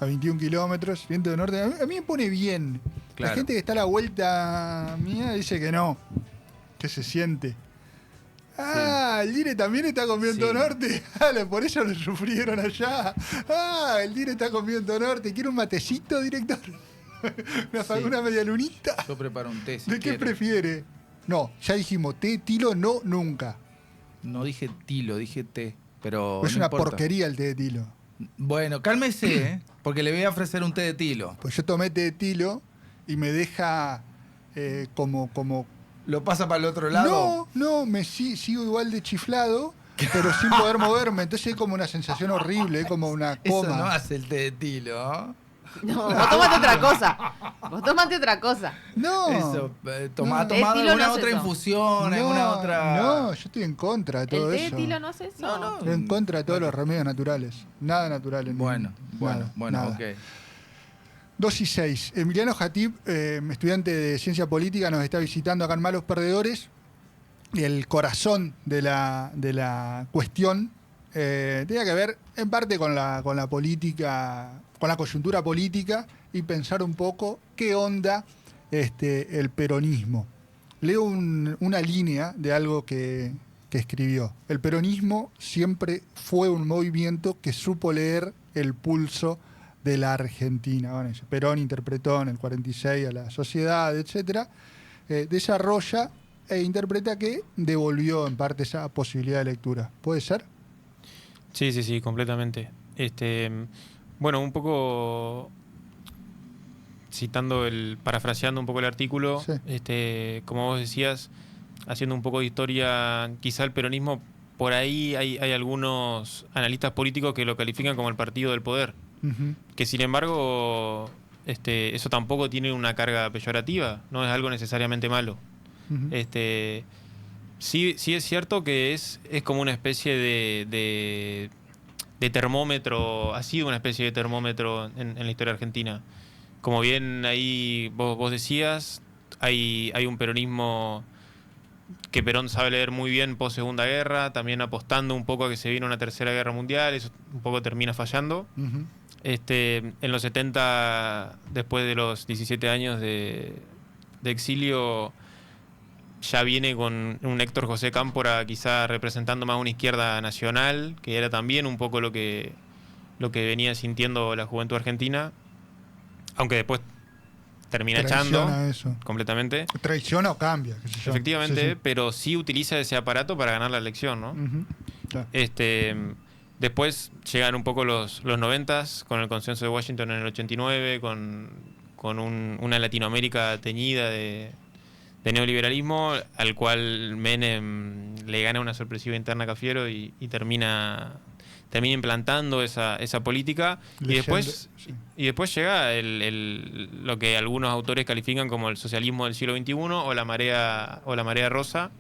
a 21 kilómetros, viento de norte. A mí me pone bien. Claro. La gente que está a la vuelta mía dice que no, que se siente. El Dire también está con viento norte. Por eso lo sufrieron allá. El Dire está con viento norte. ¿Quiere un matecito, director? ¿Una media lunita? Yo preparo un té. ¿De qué prefiere? No, ya dijimos, té, tilo, no, nunca. No dije tilo, dije té. Pero es no una importa. porquería el té de tilo. Bueno, cálmese, porque le voy a ofrecer un té de tilo. Pues yo tomé té de tilo y me deja como... ¿Lo pasa para el otro lado? No, sigo igual de chiflado, pero sin poder moverme. Entonces hay como una sensación horrible, como una coma. Eso no hace el té de tilo. No, vos tomate otra cosa. Vos tomate otra cosa. No. Eso, tomado Estilo alguna no otra hace infusión, alguna otra... No, yo estoy en contra de todo ¿El té de eso. tilo no hace eso? No. Estoy en contra de todos los remedios naturales. Nada natural en Bueno, nada. ok. 2 y 6. Emiliano Jatib, estudiante de Ciencia Política, nos está visitando acá en Malos Perdedores. Y el corazón de la cuestión tenía que ver en parte con la política, con la coyuntura política y pensar un poco qué onda el peronismo. Leo una línea de algo que escribió. El peronismo siempre fue un movimiento que supo leer el pulso de la Argentina. Bueno, Perón interpretó en el 46 a la sociedad, etcétera, desarrolla e interpreta que devolvió en parte esa posibilidad de lectura. ¿Puede ser? Sí, completamente. Bueno, un poco parafraseando un poco el artículo, sí. Como vos decías, haciendo un poco de historia, quizá el peronismo, por ahí hay algunos analistas políticos que lo califican como el partido del poder. Que sin embargo eso tampoco tiene una carga peyorativa, no es algo necesariamente malo. Sí es cierto que es como una especie de termómetro, ha sido una especie de termómetro en la historia argentina. Como bien ahí vos decías, hay un peronismo que Perón sabe leer muy bien post Segunda Guerra, también apostando un poco a que se viene una tercera guerra mundial, eso un poco termina fallando. En los 70, después de los 17 años de exilio, ya viene con un Héctor José Cámpora quizá representando más una izquierda nacional, que era también un poco lo que venía sintiendo la juventud argentina, aunque después termina echando eso completamente. Traiciona o cambia, qué sé yo. Efectivamente, sí. Pero sí utiliza ese aparato para ganar la elección, ¿no? Claro. Después llegan un poco los 90s, con el consenso de Washington en el 89, con una Latinoamérica teñida de neoliberalismo, al cual Menem le gana una sorpresiva interna a Cafiero y termina implantando esa política. Y después llega lo que algunos autores califican como el socialismo del siglo XXI o la marea rosa,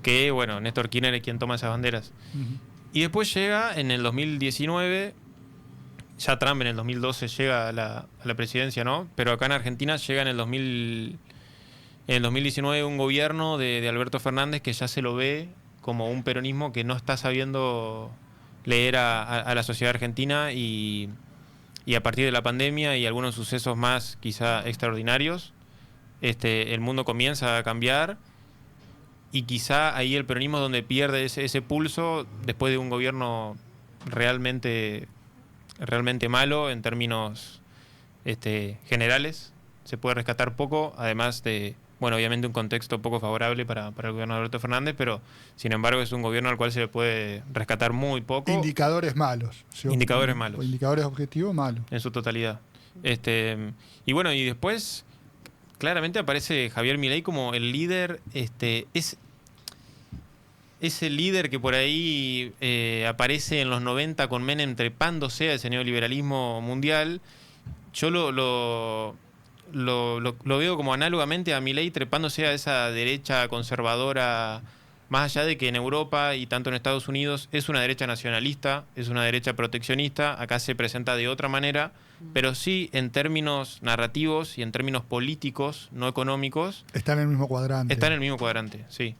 que, bueno, Néstor Kirchner es quien toma esas banderas. Y después llega en el 2019, ya Trump en el 2012 llega a la presidencia, ¿no? Pero acá en Argentina llega en el 2019 un gobierno de Alberto Fernández que ya se lo ve como un peronismo que no está sabiendo leer a la sociedad argentina y a partir de la pandemia y algunos sucesos más quizá extraordinarios, el mundo comienza a cambiar. Y quizá ahí el peronismo es donde pierde ese pulso después de un gobierno realmente malo en términos generales. Se puede rescatar poco, además de, bueno, obviamente un contexto poco favorable para el gobierno de Alberto Fernández, pero sin embargo es un gobierno al cual se le puede rescatar muy poco. Indicadores malos. Indicadores malos. Indicadores objetivos malos. En su totalidad. Y bueno, y después claramente aparece Javier Milei como el líder, ese líder que por ahí aparece en los 90 con Menem trepándose a ese neoliberalismo mundial. Yo lo veo como análogamente a Milei trepándose a esa derecha conservadora, más allá de que en Europa y tanto en Estados Unidos es una derecha nacionalista, es una derecha proteccionista, acá se presenta de otra manera, pero sí en términos narrativos y en términos políticos, no económicos. Está en el mismo cuadrante. Está en el mismo cuadrante, sí.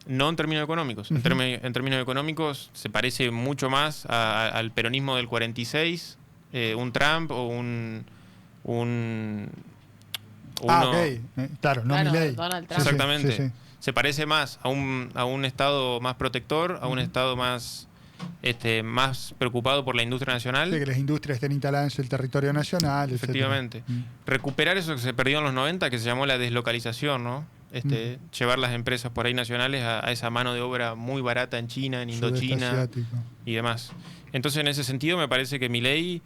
No en términos económicos. En términos económicos se parece mucho más al peronismo del 46, un Trump o un ok. Claro, no Claro, Milei. Donald Trump. Exactamente. Sí, sí. Se parece más a un Estado más protector, a un Estado más, más preocupado por la industria nacional. Sí, que las industrias estén instaladas en el territorio nacional, etcétera. Efectivamente. Recuperar eso que se perdió en los 90, que se llamó la deslocalización, ¿no? Llevar las empresas por ahí nacionales a esa mano de obra muy barata en China, en Sudeste Indochina asiático. y demás. Entonces, en ese sentido, me parece que Milei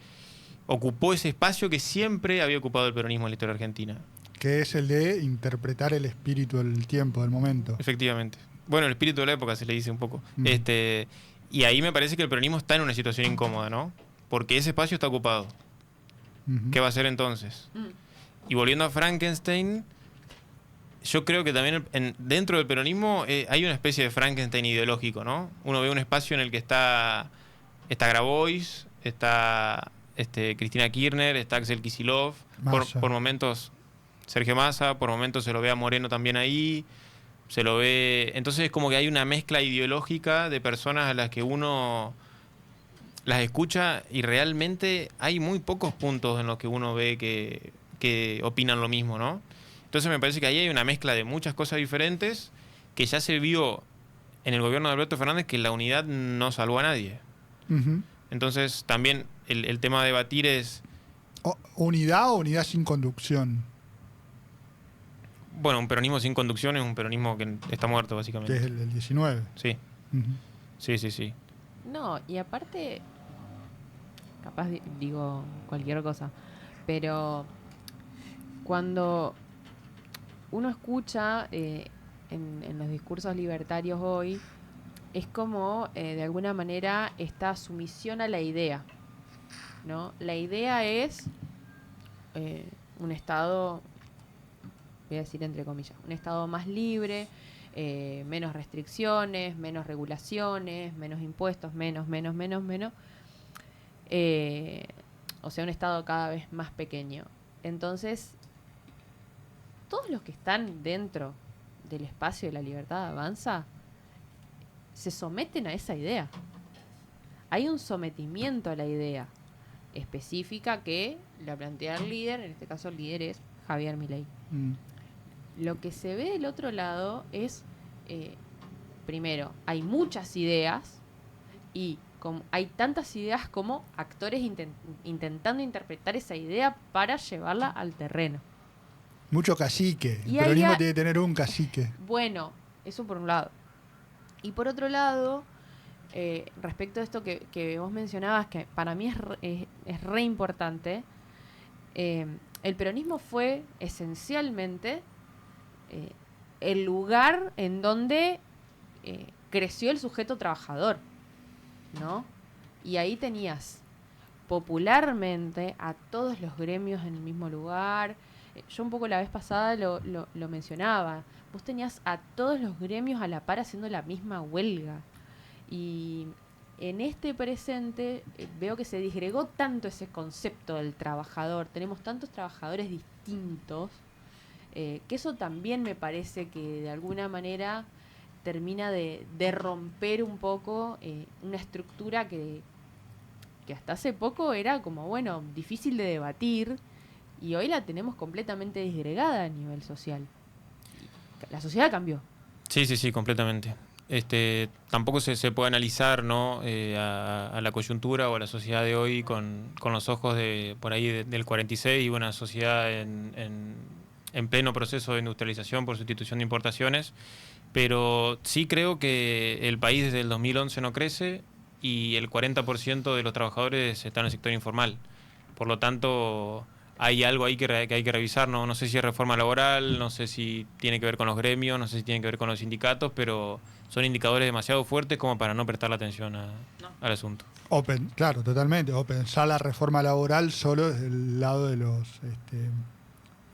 ocupó ese espacio que siempre había ocupado el peronismo en la historia argentina. Que es el de interpretar el espíritu del tiempo, del momento. Efectivamente. Bueno, el espíritu de la época se le dice un poco. Mm. Y ahí me parece que el peronismo está en una situación incómoda, ¿no? Porque ese espacio está ocupado. Ujú. ¿Qué va a hacer entonces? Mm. Y volviendo a Frankenstein, yo creo que también dentro del peronismo hay una especie de Frankenstein ideológico, ¿no? Uno ve un espacio en el que está Grabois, está Cristina Kirchner, está Axel Kicillof, Massa. por momentos Sergio Massa, por momentos se lo ve a Moreno también ahí, se lo ve... Entonces es como que hay una mezcla ideológica de personas a las que uno las escucha y realmente hay muy pocos puntos en los que uno ve que opinan lo mismo, ¿no? Entonces me parece que ahí hay una mezcla de muchas cosas diferentes que ya se vio en el gobierno de Alberto Fernández que la unidad no salvó a nadie. Ujú. Entonces también el tema a debatir es, ¿Unidad o unidad sin conducción? bueno, un peronismo sin conducción es un peronismo que está muerto, básicamente. Que es el 19. Sí, Ujú. sí. No, y aparte, capaz digo cualquier cosa, pero cuando uno escucha en los discursos libertarios hoy, es como de alguna manera esta sumisión a la idea, ¿no? La idea es un Estado, voy a decir entre comillas, un Estado más libre, menos restricciones, menos regulaciones, menos impuestos, menos. O sea, un Estado cada vez más pequeño. Entonces, todos los que están dentro del espacio de la libertad avanza se someten a esa idea. Hay un sometimiento a la idea específica que la plantea el líder, en este caso el líder es Javier Milei. Mm. Lo que se ve del otro lado es, primero, hay muchas ideas y hay tantas ideas como actores intentando interpretar esa idea para llevarla al terreno. Mucho cacique. Y El peronismo ahí tiene que tener un cacique. Bueno, eso por un lado. Y por otro lado, respecto a esto que vos mencionabas, que para mí es re importante, el peronismo fue esencialmente el lugar en donde creció el sujeto trabajador, ¿no? Y ahí tenías popularmente a todos los gremios en el mismo lugar. Yo un poco la vez pasada lo mencionaba. Vos tenías a todos los gremios a la par haciendo la misma huelga. Y en este presente veo que se disgregó tanto ese concepto del trabajador. Tenemos tantos trabajadores distintos que eso también me parece que de alguna manera termina de romper un poco una estructura que hasta hace poco era como, bueno, difícil de debatir y hoy la tenemos completamente disgregada a nivel social. La sociedad cambió. Sí, completamente. Tampoco se puede analizar, ¿no? A la coyuntura o a la sociedad de hoy con los ojos por ahí del 46 y una sociedad en pleno proceso de industrialización por sustitución de importaciones, pero sí creo que el país desde el 2011 no crece y el 40% de los trabajadores está en el sector informal. Por lo tanto, hay algo ahí que hay que revisar, ¿no? No sé si es reforma laboral, no sé si tiene que ver con los gremios, no sé si tiene que ver con los sindicatos, pero son indicadores demasiado fuertes como para no prestarle atención al asunto. Claro, totalmente. O pensar la reforma laboral solo desde el lado de los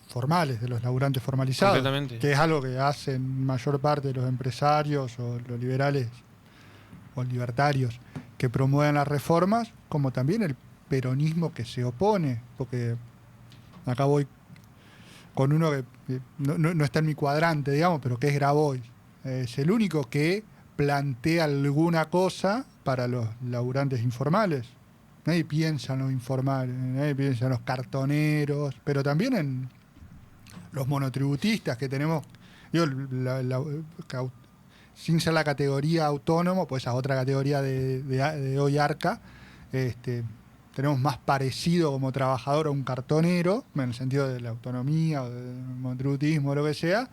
formales, de los laburantes formalizados. Completamente. Que es algo que hacen mayor parte de los empresarios o los liberales o libertarios que promueven las reformas, como también el peronismo que se opone, porque acá voy con uno que no está en mi cuadrante, digamos, pero que es Grabois. Es el único que plantea alguna cosa para los laburantes informales. Nadie piensa en los informales, nadie piensa en los cartoneros, pero también en los monotributistas que tenemos, digo, sin ser la categoría autónomo, pues a otra categoría de hoy ARCA, tenemos más parecido como trabajador a un cartonero, en el sentido de la autonomía o del monotributismo o lo que sea,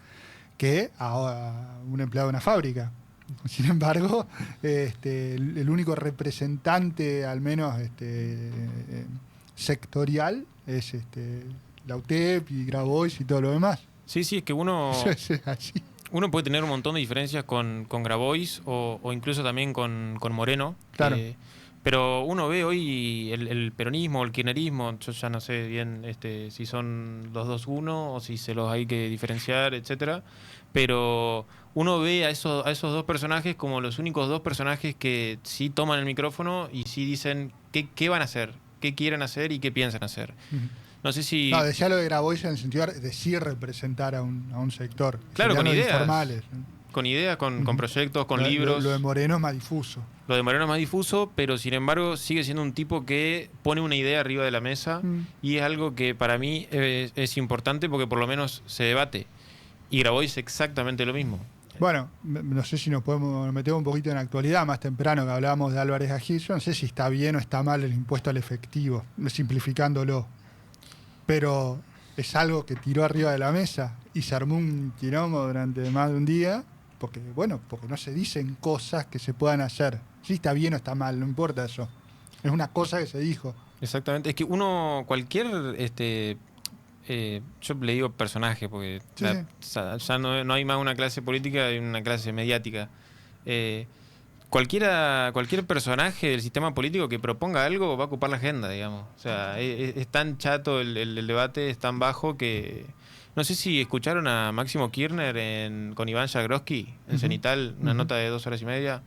que a un empleado de una fábrica. Sin embargo, el único representante, al menos sectorial, es la UTEP y Grabois y todo lo demás. Sí, es que uno... Eso es así. Uno puede tener un montón de diferencias con Grabois o incluso también con Moreno. Claro. Pero uno ve hoy el peronismo, el kirchnerismo, yo ya no sé bien si son los dos uno o si se los hay que diferenciar, etcétera. Pero uno ve a esos dos personajes como los únicos dos personajes que sí toman el micrófono y sí dicen qué van a hacer, qué quieren hacer y qué piensan hacer. Uh-huh. No sé si... No, decía lo de Grabois en el sentido de sí representar a un sector. Claro, con ideas. Informales. Con ideas, con proyectos, con libros. Lo de Moreno es más difuso. Lo de Moreno es más difuso, pero sin embargo sigue siendo un tipo que pone una idea arriba de la mesa y es algo que para mí es importante porque por lo menos se debate. Y Grabois exactamente lo mismo. Bueno, no sé si nos metemos un poquito en la actualidad, más temprano que hablábamos de Álvarez Agis. Yo no sé si está bien o está mal el impuesto al efectivo, simplificándolo. Pero es algo que tiró arriba de la mesa y se armó un quilombo durante más de un día porque no se dicen cosas que se puedan hacer. Si está bien o está mal, no importa eso. Es una cosa que se dijo. Exactamente. Es que yo le digo personaje porque ya no hay más una clase política, hay una clase mediática. Cualquier personaje del sistema político que proponga algo va a ocupar la agenda, digamos. O sea, es tan chato el debate, es tan bajo que... No sé si escucharon a Máximo Kirchner con Iván Jagroski en Cenital, una nota de 2 horas y media.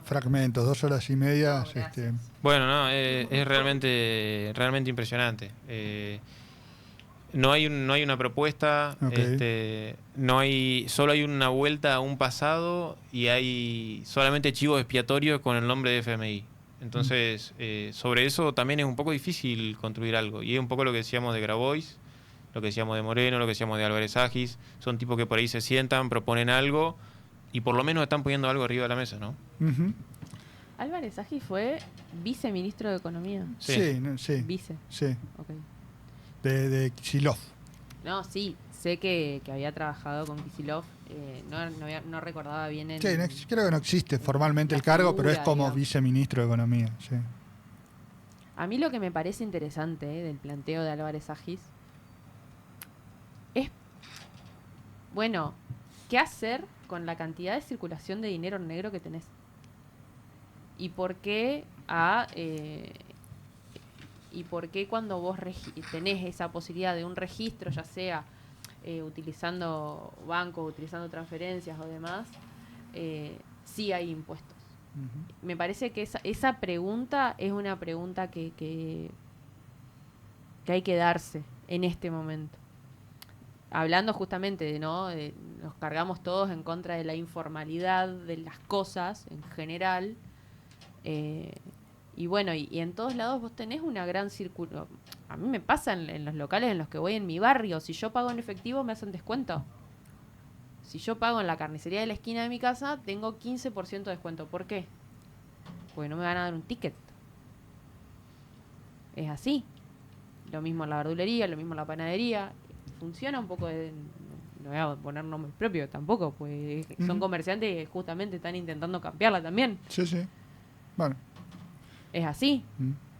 Fragmentos, 2 horas y media. Bueno, no, es realmente impresionante. No hay una propuesta, Okay. solo hay una vuelta a un pasado y hay solamente chivos expiatorios con el nombre de FMI. Entonces, sobre eso también es un poco difícil construir algo. Y es un poco lo que decíamos de Grabois, lo que decíamos de Moreno, lo que decíamos de Álvarez Agis. Son tipos que por ahí se sientan, proponen algo y por lo menos están poniendo algo arriba de la mesa, ¿no? Uh-huh. Álvarez Agis fue viceministro de Economía. Sí. Vice. Sí. Okay. De Kicillof. No, sí, sé que había trabajado con Kicillof. No recordaba bien el... Sí, creo que no existe formalmente el cargo, pero es como digamos, viceministro de Economía. Sí. A mí lo que me parece interesante del planteo de Álvarez Agis es, bueno, ¿qué hacer con la cantidad de circulación de dinero negro que tenés? ¿Y por qué cuando vos tenés esa posibilidad de un registro, ya sea utilizando bancos, utilizando transferencias o demás, sí hay impuestos? Uh-huh. Me parece que esa pregunta es una pregunta que hay que darse en este momento. Hablando justamente de nos cargamos todos en contra de la informalidad de las cosas en general. Y bueno, y en todos lados vos tenés una gran circulación. A mí me pasa en los locales en los que voy en mi barrio. Si yo pago en efectivo, me hacen descuento. Si yo pago en la carnicería de la esquina de mi casa, tengo 15% de descuento. ¿Por qué? Porque no me van a dar un ticket. Es así. Lo mismo en la verdulería, lo mismo en la panadería. Funciona un poco no voy a poner nombres propios tampoco, pues son comerciantes que justamente están intentando cambiarla también. Sí. Bueno. Es así.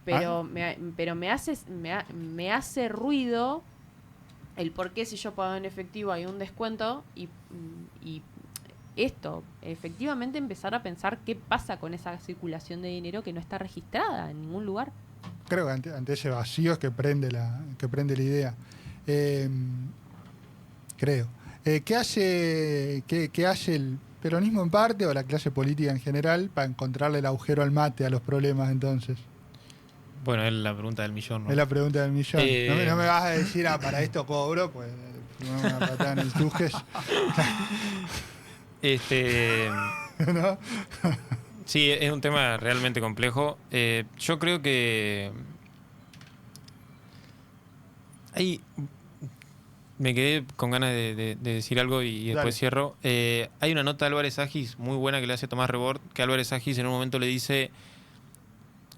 Pero me hace ruido el por qué si yo pago en efectivo hay un descuento y esto, efectivamente empezar a pensar qué pasa con esa circulación de dinero que no está registrada en ningún lugar. Creo que ante ese vacío es que prende la idea. Creo. ¿Qué hace el peronismo en parte o la clase política en general para encontrarle el agujero al mate a los problemas entonces? Bueno, es la pregunta del millón, ¿no? Es la pregunta del millón. No me vas a decir, para esto cobro, pues una patada en el tujes. ¿No? Sí, es un tema realmente complejo. Yo creo que hay... Me quedé con ganas de decir algo y después Dale. cierro. Hay una nota de Álvarez Agis muy buena que le hace Tomás Rebord, que Álvarez Agis en un momento le dice: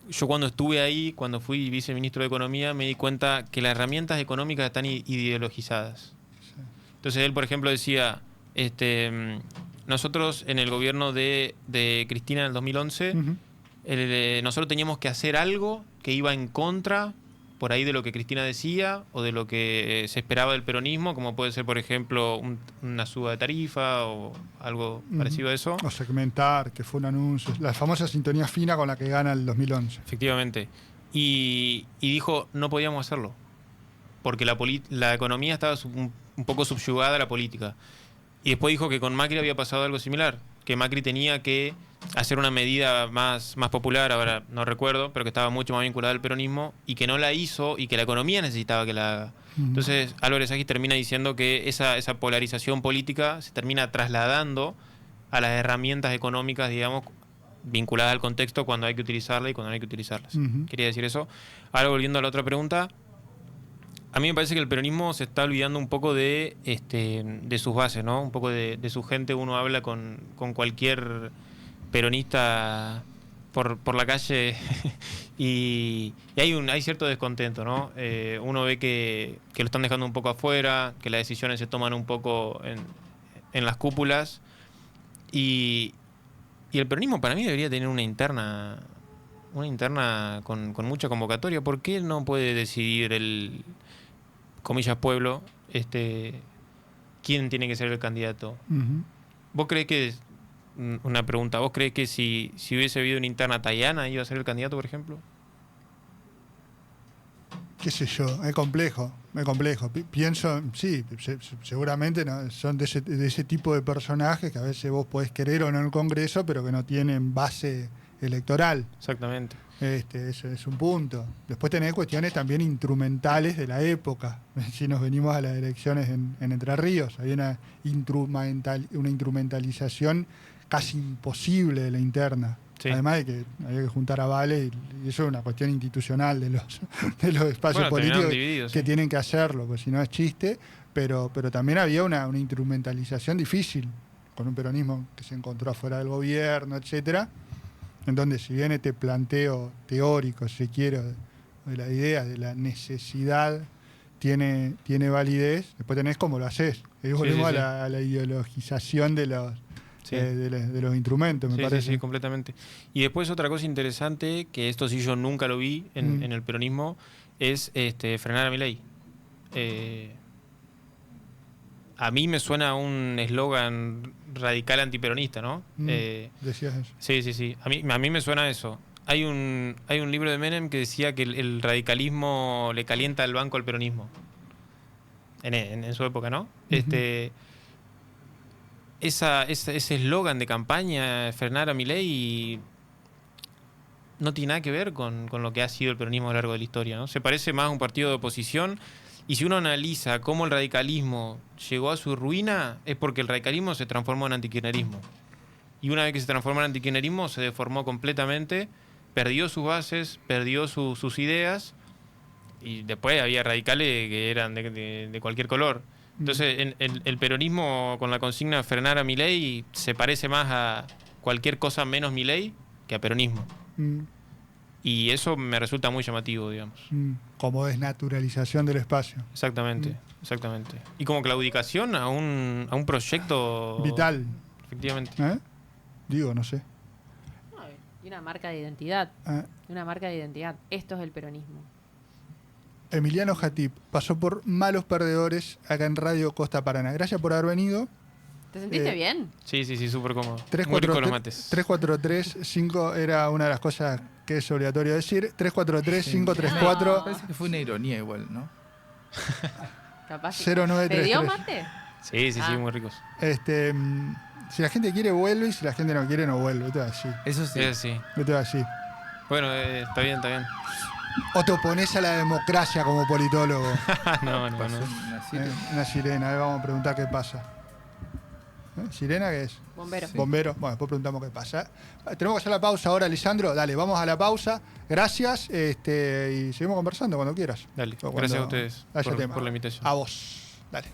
yo cuando estuve ahí, cuando fui viceministro de Economía, me di cuenta que las herramientas económicas están ideologizadas. Entonces él, por ejemplo, decía, nosotros en el gobierno de Cristina en el 2011, Ujú. nosotros teníamos que hacer algo que iba en contra por ahí de lo que Cristina decía o de lo que se esperaba del peronismo, como puede ser, por ejemplo, una suba de tarifa o algo parecido a eso. O segmentar, que fue un anuncio. La famosa sintonía fina con la que gana el 2011. Efectivamente. Y dijo, no podíamos hacerlo, porque la economía estaba un poco subyugada a la política. Y después dijo que con Macri había pasado algo similar, que Macri tenía que hacer una medida más popular, ahora no recuerdo, pero que estaba mucho más vinculada al peronismo, y que no la hizo, y que la economía necesitaba que la haga. Entonces Álvarez Agis termina diciendo que esa polarización política se termina trasladando a las herramientas económicas, digamos, vinculadas al contexto, cuando hay que utilizarlas y cuando no hay que utilizarlas. Ujú. Quería decir eso. Ahora, volviendo a la otra pregunta, a mí me parece que el peronismo se está olvidando un poco de sus bases, ¿no? Un poco de su gente. Uno habla con cualquier peronista por la calle y hay cierto descontento, ¿no? Uno ve que lo están dejando un poco afuera, que las decisiones se toman un poco en las cúpulas y el peronismo para mí debería tener una interna con mucha convocatoria. ¿Por qué no puede decidir el, comillas, pueblo, quién tiene que ser el candidato? Ujú. ¿Vos creés que, una pregunta, ¿vos creés que si hubiese habido una interna Tayana iba a ser el candidato, por ejemplo? Qué sé yo, es complejo, es complejo. Pienso, sí, seguramente ¿no? Son de ese tipo de personajes que a veces vos podés querer o no en el Congreso, pero que no tienen base electoral. Exactamente. Ese es un punto. Después tenés cuestiones también instrumentales de la época. Si nos venimos a las elecciones en Entre Ríos, había una instrumentalización casi imposible de la interna. Sí. Además de que había que juntar avales y eso es una cuestión institucional de los espacios políticos divididos, que sí. tienen que hacerlo, porque si no es chiste. Pero también había una instrumentalización difícil, con un peronismo que se encontró afuera del gobierno, etcétera, en donde si bien este planteo teórico, si quiere, de la idea de la necesidad tiene validez, después tenés cómo lo haces. Ahí volvemos sí. a la ideologización de los Sí. de los instrumentos, me parece. Sí, completamente. Y después otra cosa interesante, que esto sí yo nunca lo vi en el peronismo, es frenar a Milei. A mí me suena un eslogan radical antiperonista, ¿no? Decías eso. Sí. A mí me suena eso. Hay un libro de Menem que decía que el radicalismo le calienta el banco al peronismo. En su época, ¿no? Ese eslogan de campaña, frenar a Milei, no tiene nada que ver con lo que ha sido el peronismo a lo largo de la historia, ¿no? Se parece más a un partido de oposición. Y si uno analiza cómo el radicalismo llegó a su ruina, es porque el radicalismo se transformó en antikirchnerismo. Y una vez que se transformó en antikirchnerismo, se deformó completamente, perdió sus bases, perdió sus ideas, y después había radicales que eran de cualquier color. Entonces, el peronismo con la consigna de frenar a Milei se parece más a cualquier cosa menos Milei que a peronismo. Y eso me resulta muy llamativo, digamos. Como desnaturalización del espacio. Exactamente. Y como claudicación a un proyecto vital. Efectivamente. Digo, no sé. Y una marca de identidad. Esto es el peronismo. Emiliano Jatip pasó por Malos Perdedores acá en Radio Costa Paraná. Gracias por haber venido. ¿Te sentiste bien? Sí, súper cómodo. Muy rico los mates. 343-5 era una de las cosas que es obligatorio decir. 343-534. Parece que fue una ironía igual, ¿no? Capaz. 0933. ¿Te dio mate? Sí, muy ricos. Si la gente quiere, vuelve, y si la gente no quiere, no vuelve. Esto es así. Eso sí. Es así. Esto es así. Bueno, está bien. O te oponés a la democracia como politólogo. No. Una sirena. Una sirena. A ver, vamos a preguntar qué pasa. ¿Sirena qué es? Bombero. Sí. Bombero. Bueno, después preguntamos qué pasa. Tenemos que hacer la pausa ahora, Lisandro. Dale, vamos a la pausa. Gracias y seguimos conversando cuando quieras. Dale, O gracias a cuando ustedes haya tema. por la invitación. A vos. Dale.